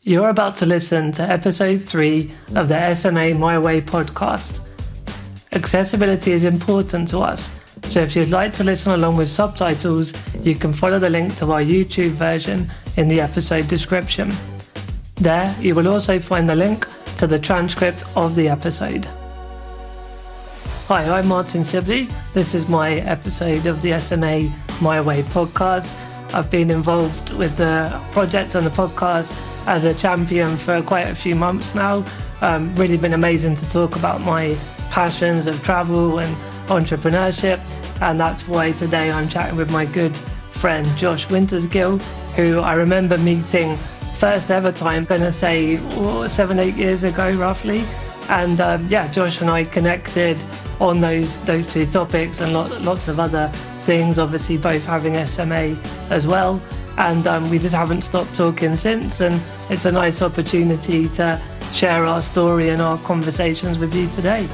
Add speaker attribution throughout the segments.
Speaker 1: You're about to listen to episode 3 of the SMA My Way podcast. Accessibility is important to us, so if you'd like to listen along with subtitles, you can follow the link to our YouTube version in the episode description. There, you will also find the link to the transcript of the episode. Hi, I'm Martyn Sibley. This is my episode of the SMA My Way podcast. I've been involved with the project and the podcast as a champion for quite a few months now. Really been amazing to talk about my passions of travel and entrepreneurship, and that's why today I'm chatting with my good friend Josh Wintersgill, who I remember meeting first ever time, I'm gonna say 7-8 years ago roughly, and Josh and I connected on those two topics and lots of other things, obviously both having SMA as well, and we just haven't stopped talking since, and it's a nice opportunity to share our story and our conversations with you today.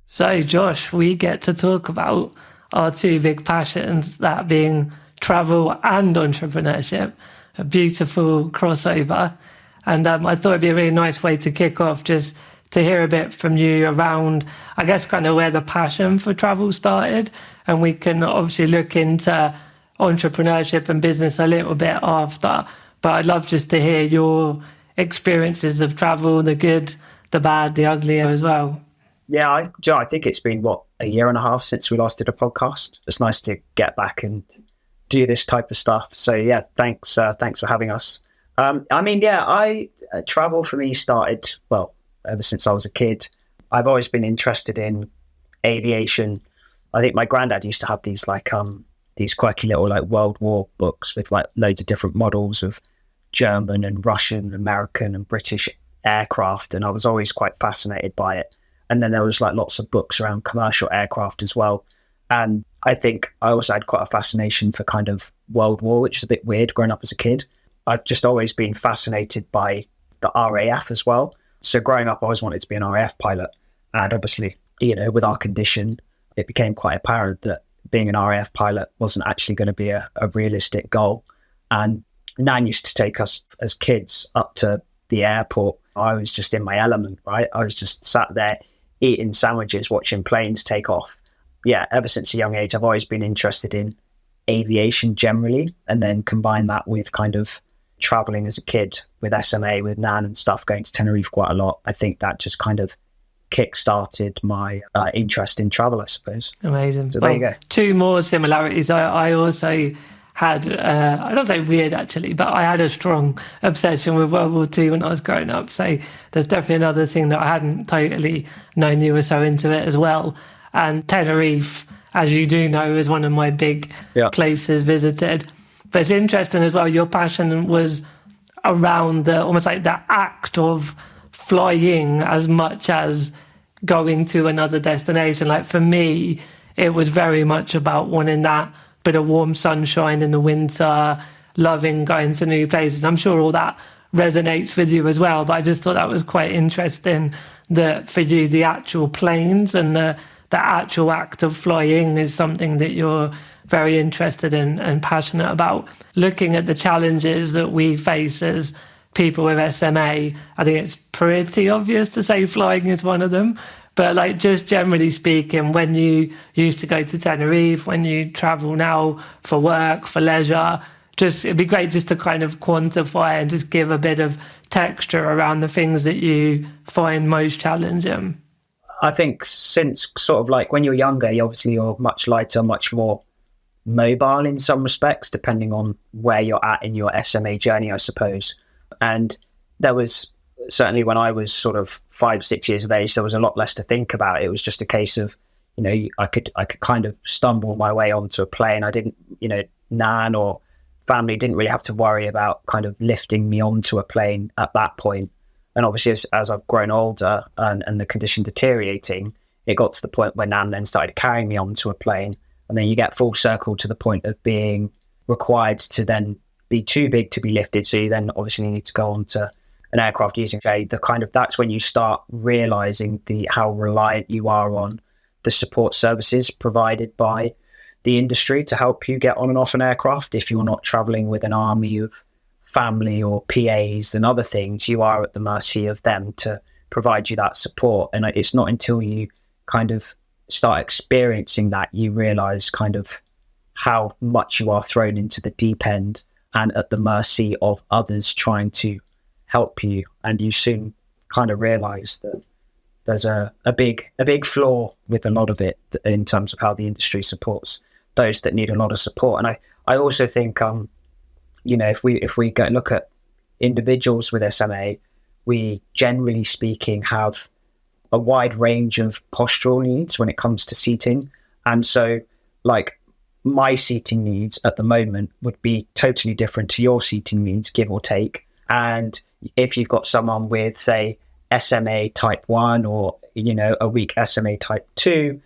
Speaker 1: So Josh, we get to talk about our two big passions, that being travel and entrepreneurship, a beautiful crossover. And I thought it'd be a really nice way to kick off, just to hear a bit from you around, I guess, kind of where the passion for travel started. And we can obviously look into entrepreneurship and business a little bit after. But I'd love just to hear your experiences of travel, the good, the bad, the ugly as well.
Speaker 2: Yeah, I think it's been, a year and a half since we last did a podcast. It's nice to get back and do this type of stuff. So yeah, thanks for having us. Travel for me started, ever since I was a kid. I've always been interested in aviation. I think my granddad used to have these these quirky little World War books with loads of different models of German and Russian, American and British aircraft, and I was always quite fascinated by it. And then there was lots of books around commercial aircraft as well. And I think I also had quite a fascination for kind of World War, which is a bit weird growing up as a kid. I've just always been fascinated by the RAF as well. So growing up, I always wanted to be an RAF pilot. And obviously, with our condition, it became quite apparent that being an RAF pilot wasn't actually going to be a realistic goal. And Nan used to take us as kids up to the airport. I was just in my element, right? I was just sat there eating sandwiches, watching planes take off. Yeah, ever since a young age, I've always been interested in aviation generally, and then combine that with kind of traveling as a kid with SMA, with Nan and stuff, going to Tenerife quite a lot. I think that just kind of kick-started my interest in travel, I suppose.
Speaker 1: Amazing.
Speaker 2: So there you go.
Speaker 1: Two more similarities. I also had, I don't say weird actually, but I had a strong obsession with World War II when I was growing up. So there's definitely another thing that I hadn't totally known you were so into it as well. And Tenerife, as you do know, is one of my big places visited. But it's interesting as well, your passion was around almost the act of flying as much as going to another destination. For me, it was very much about wanting that bit of warm sunshine in the winter, loving going to new places. I'm sure all that resonates with you as well, but I just thought that was quite interesting that for you, the actual planes and the actual act of flying is something that you're very interested in and passionate about. Looking at the challenges that we face as people with SMA, I think it's pretty obvious to say flying is one of them. But just generally speaking, when you used to go to Tenerife, when you travel now for work, for leisure, it'd be great just to kind of quantify and just give a bit of texture around the things that you find most challenging.
Speaker 2: I think since sort of when you're younger, you're much lighter, much more mobile in some respects, depending on where you're at in your SMA journey, I suppose. And there was certainly when I was sort of 5-6 years of age, there was a lot less to think about. It was just a case of, I could kind of stumble my way onto a plane. I didn't, Nan or family didn't really have to worry about kind of lifting me onto a plane at that point. And obviously, as I've grown older and the condition deteriorating, it got to the point where Nan then started carrying me onto a plane. And then you get full circle to the point of being required to then be too big to be lifted. So you then obviously need to go on to an aircraft using that's when you start realizing how reliant you are on the support services provided by the industry to help you get on and off an aircraft. If you're not traveling with an army of family or PAs and other things, you are at the mercy of them to provide you that support. And it's not until you kind of start experiencing that you realize kind of how much you are thrown into the deep end and at the mercy of others trying to help you. And you soon kind of realize that there's a big flaw with a lot of it in terms of how the industry supports those that need a lot of support. And I also think, if we go look at individuals with SMA, we generally speaking have a wide range of postural needs when it comes to seating. And so like my seating needs at the moment would be totally different to your seating needs, give or take. And if you've got someone with, say, SMA type 1 or, a weak SMA type 2,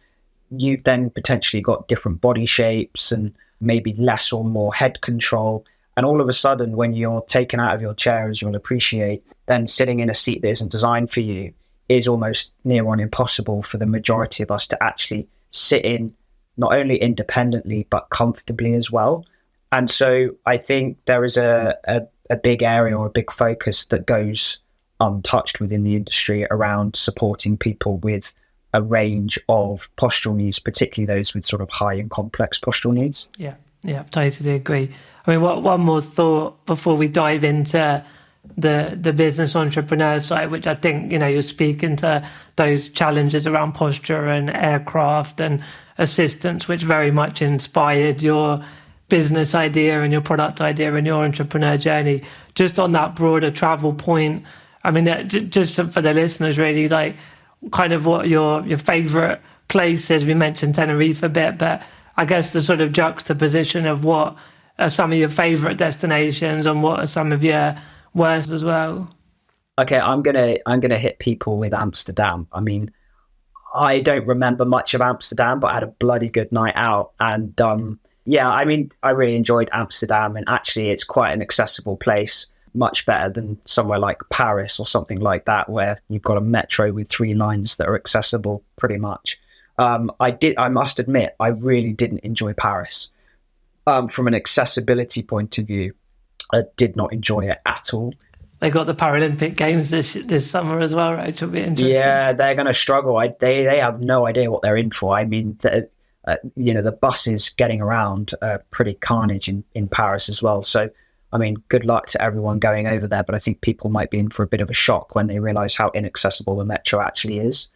Speaker 2: you've then potentially got different body shapes and maybe less or more head control. And all of a sudden, when you're taken out of your chair, as you'll appreciate, then sitting in a seat that isn't designed for you is almost near on impossible for the majority of us to actually sit in, not only independently, but comfortably as well. And so I think there is a big area or a big focus that goes untouched within the industry around supporting people with a range of postural needs, particularly those with sort of high and complex postural needs.
Speaker 1: Yeah, totally agree. I mean, one more thought before we dive into the business entrepreneur side, which I think, you're speaking to those challenges around posture and aircraft and assistance, which very much inspired your business idea and your product idea and your entrepreneur journey. Just on that broader travel point, I mean, just for the listeners, really, like kind of what your favorite places. We mentioned Tenerife a bit, but I guess the sort of juxtaposition of what are some of your favorite destinations and what are some of your worst as well.
Speaker 2: Okay, I'm gonna hit people with Amsterdam. I mean, I don't remember much of Amsterdam, but I had a bloody good night out. And I mean, I really enjoyed Amsterdam, and actually it's quite an accessible place, much better than somewhere like Paris or something like that, where you've got a metro with 3 lines that are accessible pretty much. I must admit, I really didn't enjoy Paris. From an accessibility point of view, I did not enjoy it at all.
Speaker 1: They got the Paralympic Games this summer as well, right? Which will be interesting.
Speaker 2: Yeah, they're going to struggle. They have no idea what they're in for. I mean, the buses getting around are pretty carnage in Paris as well. So, I mean, good luck to everyone going over there. But I think people might be in for a bit of a shock when they realise how inaccessible the metro actually is.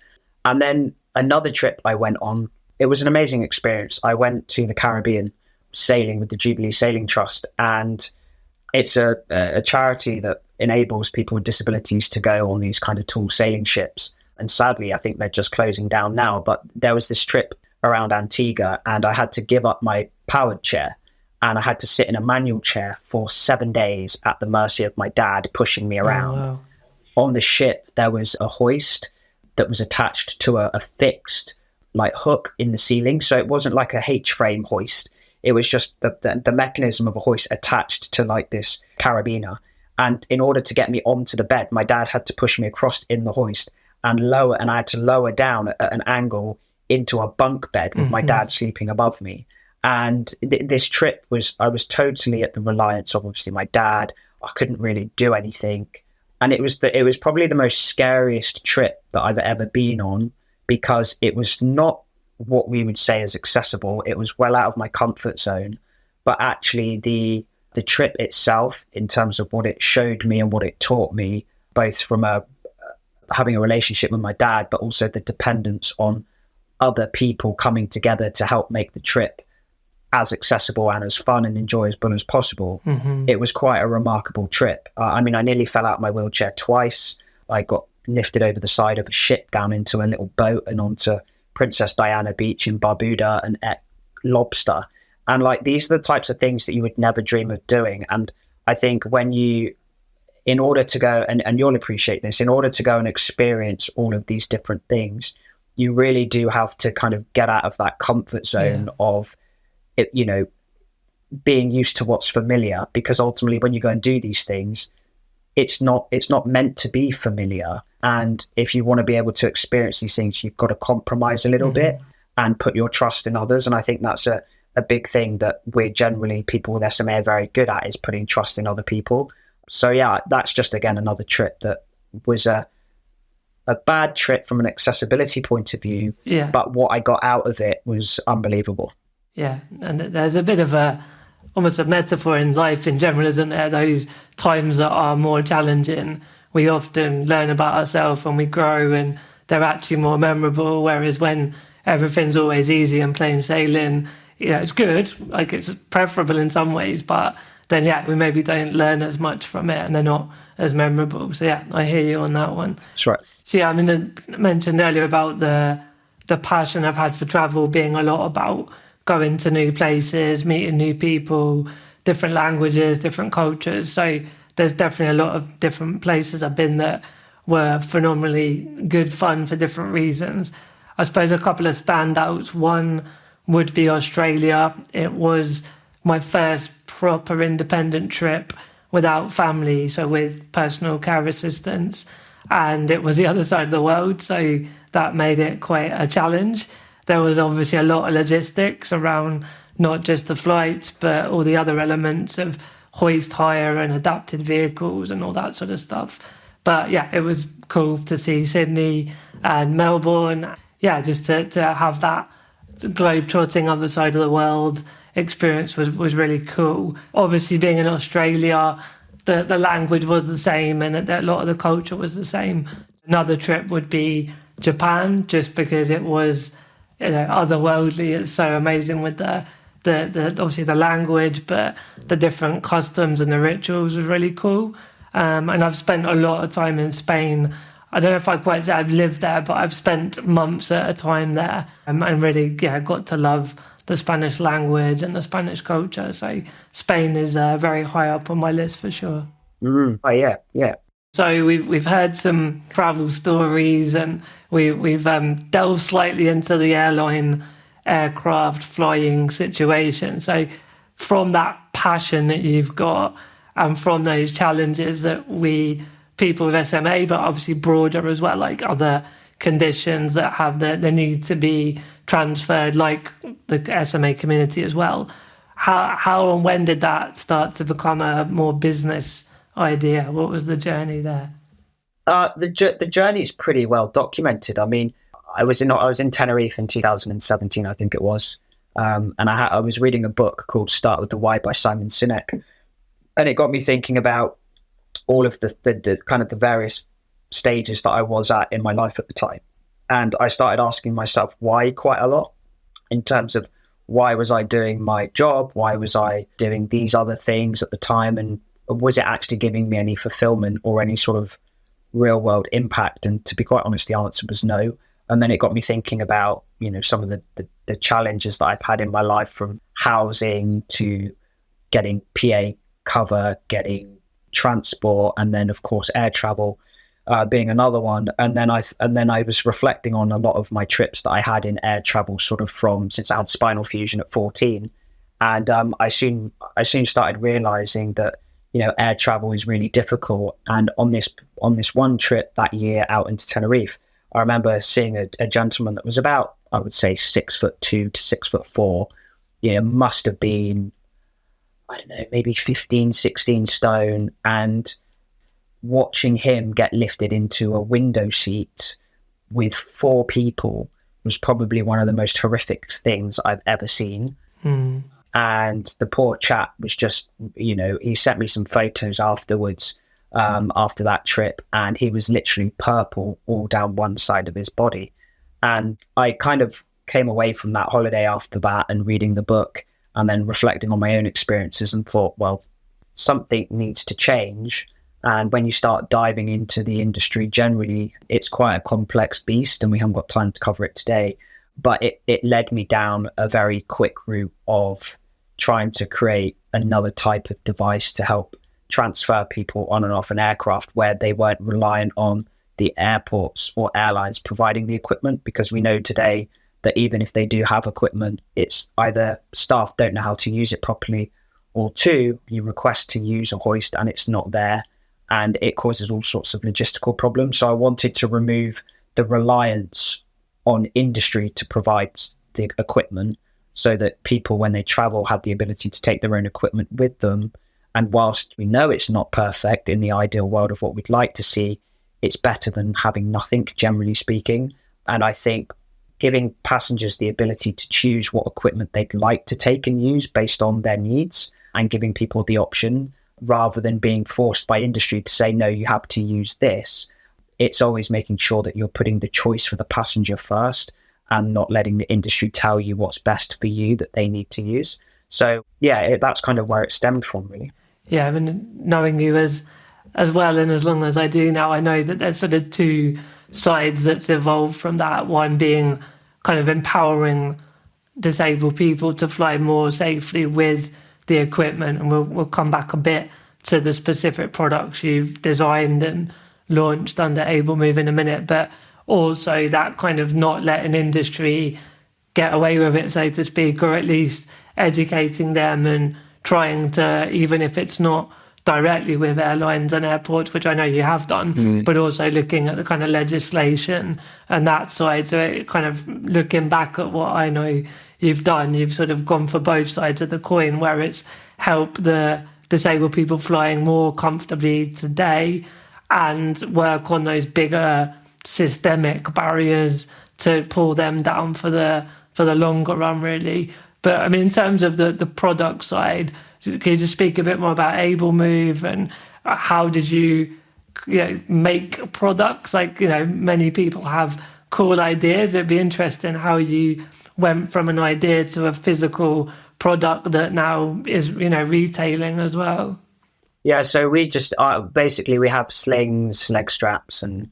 Speaker 2: And then another trip I went on, it was an amazing experience. I went to the Caribbean sailing with the Jubilee Sailing Trust, and it's a charity that enables people with disabilities to go on these kind of tall sailing ships. And sadly, I think they're just closing down now. But there was this trip around Antigua, and I had to give up my powered chair, and I had to sit in a manual chair for 7 days at the mercy of my dad pushing me around. Oh, wow. On the ship, there was a hoist that was attached to a fixed hook in the ceiling. So it wasn't like a H-frame hoist. It was just the mechanism of a hoist attached to this carabiner. And in order to get me onto the bed, my dad had to push me across in the hoist and I had to lower down at an angle into a bunk bed with my dad sleeping above me. And this trip I was totally at the reliance of obviously my dad. I couldn't really do anything. And it was probably the most scariest trip that I've ever been on, because it was not what we would say is accessible. It was well out of my comfort zone, but actually the trip itself, in terms of what it showed me and what it taught me, both from having a relationship with my dad, but also the dependence on other people coming together to help make the trip as accessible and as fun and enjoyable as possible. It was quite a remarkable trip. I mean, I nearly fell out of my wheelchair twice. I got lifted over the side of a ship down into a little boat and onto Princess Diana Beach in Barbuda and ate lobster. And these are the types of things that you would never dream of doing. And I think in order to go, and you'll appreciate this, in order to go and experience all of these different things, you really do have to kind of get out of that comfort zone of it, being used to what's familiar, because ultimately when you go and do these things, it's not meant to be familiar. And if you want to be able to experience these things, you've got to compromise a little bit and put your trust in others. And I think that's a big thing that we're generally, people with SMA are very good at, is putting trust in other people. So yeah, that's just, again, another trip that was a bad trip from an accessibility point of view,
Speaker 1: Yeah.
Speaker 2: but what I got out of it was unbelievable.
Speaker 1: Yeah, and there's a bit of almost a metaphor in life in general, isn't there? Those times that are more challenging, we often learn about ourselves and we grow, and they're actually more memorable. Whereas when everything's always easy and plain sailing, it's good, like it's preferable in some ways, but then we maybe don't learn as much from it, and they're not as memorable. So yeah, I hear you on that one.
Speaker 2: That's right.
Speaker 1: So yeah, I mean, I mentioned earlier about the passion I've had for travel being a lot about going to new places, meeting new people, different languages, different cultures. So there's definitely a lot of different places I've been that were phenomenally good fun for different reasons. I suppose a couple of standouts. One would be Australia. It was my first proper independent trip without family, so with personal care assistance. And it was the other side of the world, so that made it quite a challenge. There was obviously a lot of logistics around not just the flights, but all the other elements of hoist hire and adapted vehicles and all that sort of stuff. But yeah, it was cool to see Sydney and Melbourne. Yeah, just to have that globe-trotting other side of the world experience was really cool. Obviously, being in Australia, the language was the same and a lot of the culture was the same. Another trip would be Japan, just because it was otherworldly. It's so amazing with the obviously the language, but the different customs and the rituals was really cool. And I've spent a lot of time in Spain. I don't know if I quite say I've lived there, but I've spent months at a time there, and really got to love the Spanish language and the Spanish culture. So Spain is very high up on my list for sure.
Speaker 2: Oh yeah.
Speaker 1: So we've heard some travel stories, and we've delved slightly into the aircraft flying situation. So from that passion that you've got, and from those challenges that people with SMA, but obviously broader as well, like other conditions that have the need to be transferred, like the SMA community as well. How and when did that start to become a more business idea? What was the journey there?
Speaker 2: The journey is pretty well documented. I mean, I was in Tenerife in 2017, I think it was, and I was reading a book called "Start with the Why" by Simon Sinek, and it got me thinking about all of the kind of the various stages that I was at in my life at the time, and I started asking myself why quite a lot, in terms of why was I doing my job, why was I doing these other things at the time, and was it actually giving me any fulfillment or any sort of real world impact? And to be quite honest, the answer was no. And then it got me thinking about, some of the challenges that I've had in my life, from housing to getting PA cover, getting transport, and then of course air travel being another one. And then I was reflecting on a lot of my trips that I had in air travel, sort of since I had spinal fusion at 14, and I soon started realizing that air travel is really difficult. And on this one trip that year out into Tenerife, I remember seeing a gentleman that was about, I would say, 6'2" to 6'4", must have been, I don't know, maybe 15, 16 stone, and watching him get lifted into a window seat with 4 people was probably one of the most horrific things I've ever seen. And the poor chap was just, he sent me some photos afterwards, after that trip, and he was literally purple all down one side of his body. And I kind of came away from that holiday after that and reading the book and then reflecting on my own experiences and thought, well, something needs to change. And when you start diving into the industry generally, it's quite a complex beast, and we haven't got time to cover it today. But it led me down a very quick route of trying to create another type of device to help transfer people on and off an aircraft, where they weren't reliant on the airports or airlines providing the equipment, because we know today that even if they do have equipment, it's either staff don't know how to use it properly, or 2, you request to use a hoist and it's not there, and it causes all sorts of logistical problems. So I wanted to remove the reliance on industry to provide the equipment so that people, when they travel, have the ability to take their own equipment with them. And whilst we know it's not perfect in the ideal world of what we'd like to see, it's better than having nothing, generally speaking. And I think giving passengers the ability to choose what equipment they'd like to take and use based on their needs, and giving people the option rather than being forced by industry to say, no, you have to use this. It's always making sure that you're putting the choice for the passenger first and not letting the industry tell you what's best for you that they need to use. So yeah, that's kind of where it stemmed from, really.
Speaker 1: Yeah, I mean, knowing you as well and as long as I do now, I know that there's sort of two sides that's evolved from that. One being kind of empowering disabled people to fly more safely with the equipment, and we'll come back a bit to the specific products you've designed and launched under AbleMove in a minute, but also that kind of not letting industry get away with it, so to speak, or at least educating them and trying to, even if it's not directly with airlines and airports, which I know you have done, but also looking at the kind of legislation and that side. So it kind of looking back at what I know you've done, you've sort of gone for both sides of the coin, where it's helped the disabled people flying more comfortably today and work on those bigger systemic barriers to pull them down for the longer run, really. But I mean, in terms of the product side, can you just speak a bit more about AbleMove and how did you make products? Like, many people have cool ideas. It'd be interesting how you went from an idea to a physical product that now is, retailing as well.
Speaker 2: Yeah, so we just basically we have slings, leg straps, and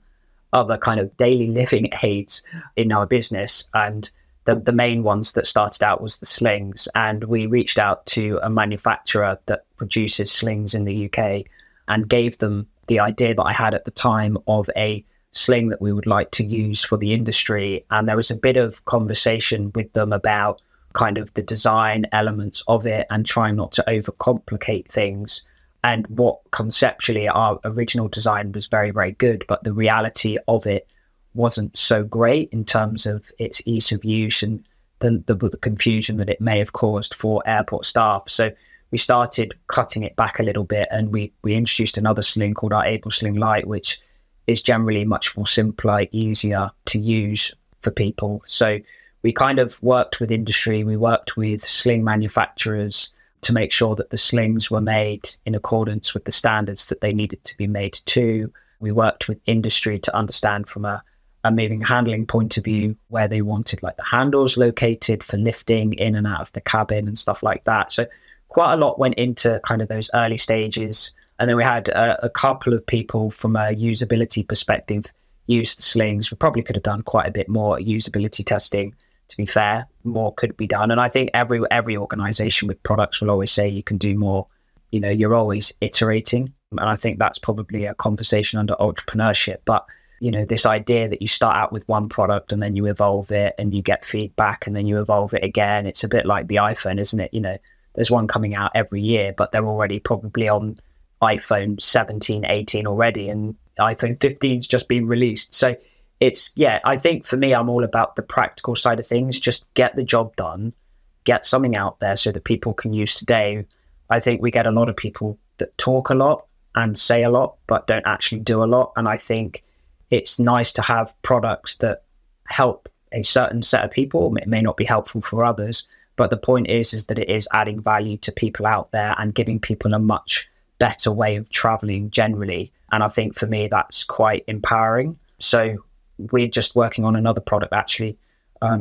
Speaker 2: other kind of daily living aids in our business. And the main ones that started out was the slings. And we reached out to a manufacturer that produces slings in the UK and gave them the idea that I had at the time of a sling that we would like to use for the industry. And there was a bit of conversation with them about kind of the design elements of it and trying not to overcomplicate things. And what conceptually our original design was very, very good, but the reality of it wasn't so great in terms of its ease of use and the confusion that it may have caused for airport staff. So we started cutting it back a little bit, and we introduced another sling called our Able Sling Lite, which is generally much more simpler, easier to use for people. So we kind of worked with industry, we worked with sling manufacturers to make sure that the slings were made in accordance with the standards that they needed to be made to. We worked with industry to understand from a moving handling point of view where they wanted like the handles located for lifting in and out of the cabin and stuff like that. So quite a lot went into kind of those early stages. And then we had a couple of people from a usability perspective use the slings. We probably could have done quite a bit more usability testing. To be fair, more could be done. And I think every organization with products will always say you can do more. You're always iterating. And I think that's probably a conversation under entrepreneurship. But, this idea that you start out with one product and then you evolve it and you get feedback and then you evolve it again. It's a bit like the iPhone, isn't it? There's one coming out every year, but they're already probably on iPhone 17, 18 already. And iPhone 15's just been released. So I think for me, I'm all about the practical side of things. Just get the job done, get something out there so that people can use today. I think we get a lot of people that talk a lot and say a lot, but don't actually do a lot. And I think it's nice to have products that help a certain set of people. It may not be helpful for others, but the point is that it is adding value to people out there and giving people a much better way of traveling generally. And I think for me, that's quite empowering. So we're just working on another product actually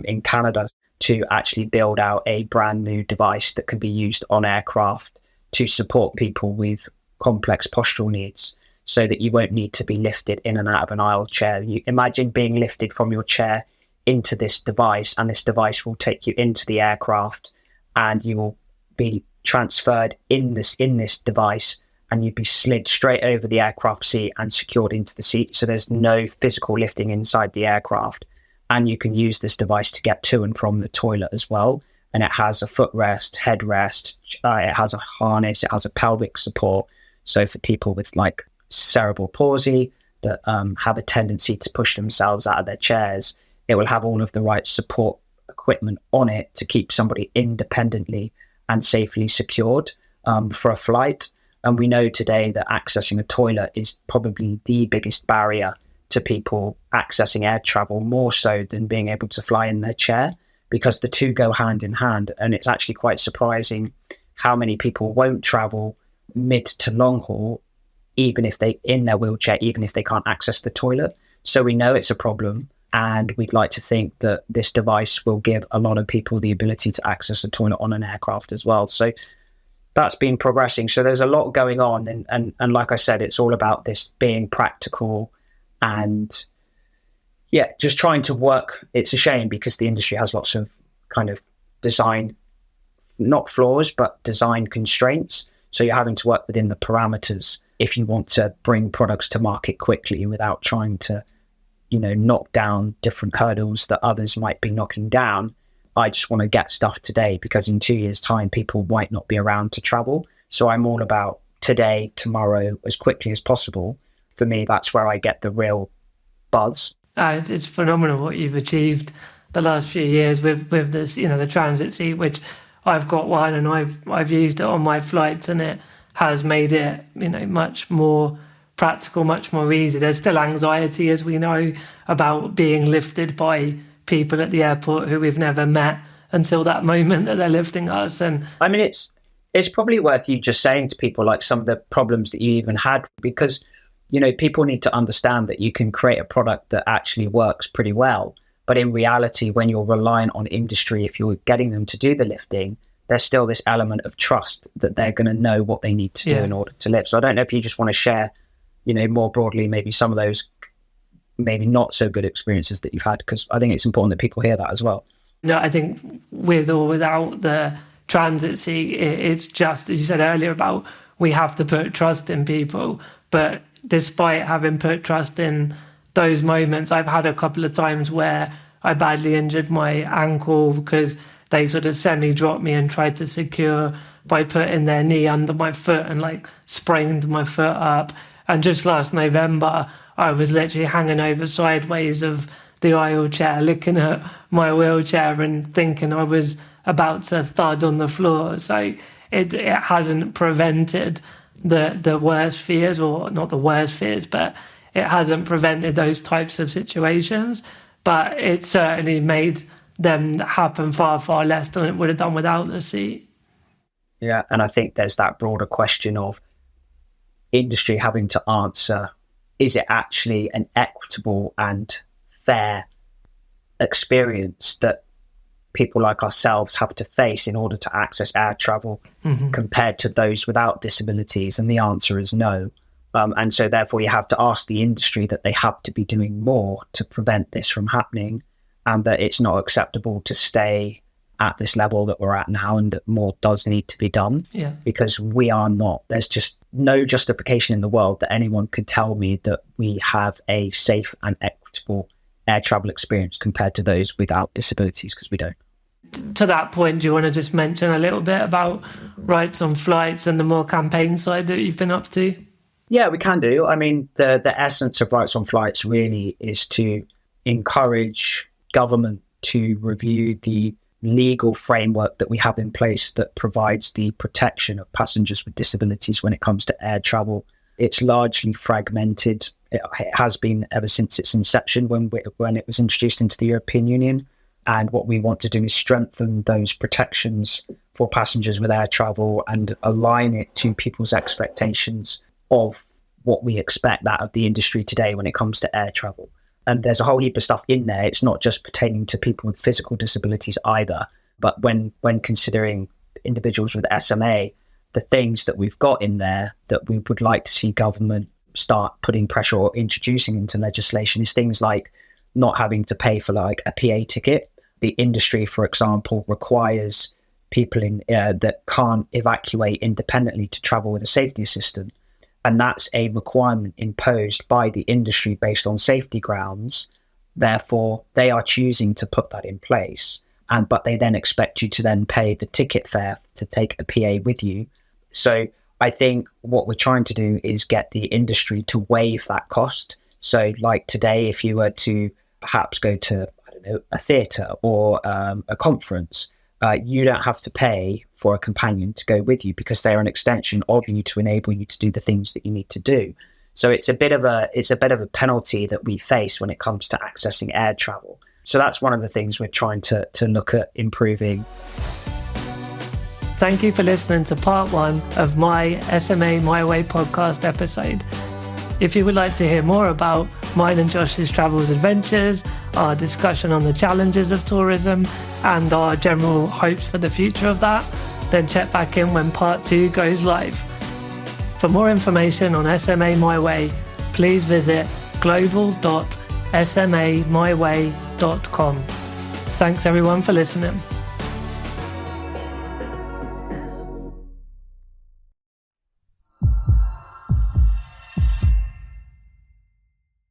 Speaker 2: in Canada to actually build out a brand new device that can be used on aircraft to support people with complex postural needs, so that you won't need to be lifted in and out of an aisle chair. You imagine being lifted from your chair into this device, and this device will take you into the aircraft, and you will be transferred in this device, and you'd be slid straight over the aircraft seat and secured into the seat. So there's no physical lifting inside the aircraft. And you can use this device to get to and from the toilet as well. And it has a footrest, headrest, it has a harness, it has a pelvic support. So for people with like cerebral palsy that have a tendency to push themselves out of their chairs, it will have all of the right support equipment on it to keep somebody independently and safely secured for a flight. And we know today that accessing a toilet is probably the biggest barrier to people accessing air travel, more so than being able to fly in their chair, because the two go hand in hand. And it's actually quite surprising how many people won't travel mid to long haul, even if they in their wheelchair, even if they can't access the toilet. So we know it's a problem. And we'd like to think that this device will give a lot of people the ability to access a toilet on an aircraft as well. So that's been progressing. So there's a lot going on. And like I said, it's all about this being practical and just trying to work. It's a shame because the industry has lots of kind of design, not flaws, but design constraints. So you're having to work within the parameters if you want to bring products to market quickly without trying to, knock down different hurdles that others might be knocking down. I just want to get stuff today because in 2 years' time, people might not be around to travel. So I'm all about today, tomorrow, as quickly as possible. For me, that's where I get the real buzz.
Speaker 1: It's phenomenal what you've achieved the last few years with this, the transit seat, which I've got one and I've used it on my flights, and it has made it, much more practical, much more easy. There's still anxiety, as we know, about being lifted by people at the airport who we've never met until that moment that they're lifting us. And
Speaker 2: I mean, it's probably worth you just saying to people like some of the problems that you even had, because people need to understand that you can create a product that actually works pretty well, but in reality, when you're relying on industry, if you're getting them to do the lifting, there's still this element of trust that they're going to know what they need to do in order to lift. So I don't know if you just want to share more broadly, maybe some of those maybe not so good experiences that you've had, because I think it's important that people hear that as well.
Speaker 1: No, I think with or without the transit seat, it's just, as you said earlier, about we have to put trust in people. But despite having put trust in those moments, I've had a couple of times where I badly injured my ankle because they sort of semi-dropped me and tried to secure by putting their knee under my foot and sprained my foot up. And just last November, I was literally hanging over sideways of the aisle chair, looking at my wheelchair and thinking I was about to thud on the floor. So it hasn't prevented the worst fears, or not the worst fears, but it hasn't prevented those types of situations. But it certainly made them happen far, far less than it would have done without the seat.
Speaker 2: Yeah, and I think there's that broader question of industry having to answer, is it actually an equitable and fair experience that people like ourselves have to face in order to access air travel compared to those without disabilities? And the answer is no. And so therefore you have to ask the industry that they have to be doing more to prevent this from happening, and that it's not acceptable to stay at this level that we're at now, and that more does need to be done.
Speaker 1: Yeah.
Speaker 2: Because we are not, there's just no justification in the world that anyone could tell me that we have a safe and equitable air travel experience compared to those without disabilities, because we don't.
Speaker 1: To that point, do you want to just mention a little bit about rights on flights and the more campaign side that you've been up to?
Speaker 2: Yeah, we can do. I mean, the essence of rights on flights really is to encourage government to review the legal framework that we have in place that provides the protection of passengers with disabilities when it comes to air travel. It's largely fragmented. It has been ever since its inception when it was introduced into the European Union. And what we want to do is strengthen those protections for passengers with air travel and align it to people's expectations of what we expect out of the industry today when it comes to air travel. And there's a whole heap of stuff in there. It's not just pertaining to people with physical disabilities either. But when considering individuals with SMA, the things that we've got in there that we would like to see government start putting pressure or introducing into legislation is things like not having to pay for a PA ticket. The industry, for example, requires people that can't evacuate independently to travel with a safety assistant. And that's a requirement imposed by the industry based on safety grounds. Therefore, they are choosing to put that in place. But they then expect you to then pay the ticket fare to take a PA with you. So I think what we're trying to do is get the industry to waive that cost. So like today, if you were to perhaps go to, don't know, a theatre or a conference, you don't have to pay for a companion to go with you because they're an extension of you to enable you to do the things that you need to do. So it's a bit of a penalty that we face when it comes to accessing air travel. So that's one of the things we're trying to look at improving.
Speaker 1: Thank you for listening to part 1 of my SMA My Way podcast episode. If you would like to hear more about mine and Josh's travels adventures, our discussion on the challenges of tourism, and our general hopes for the future of that, then check back in when part 2 goes live. For more information on SMA My Way, please visit global.smamyway.com. Thanks everyone for listening.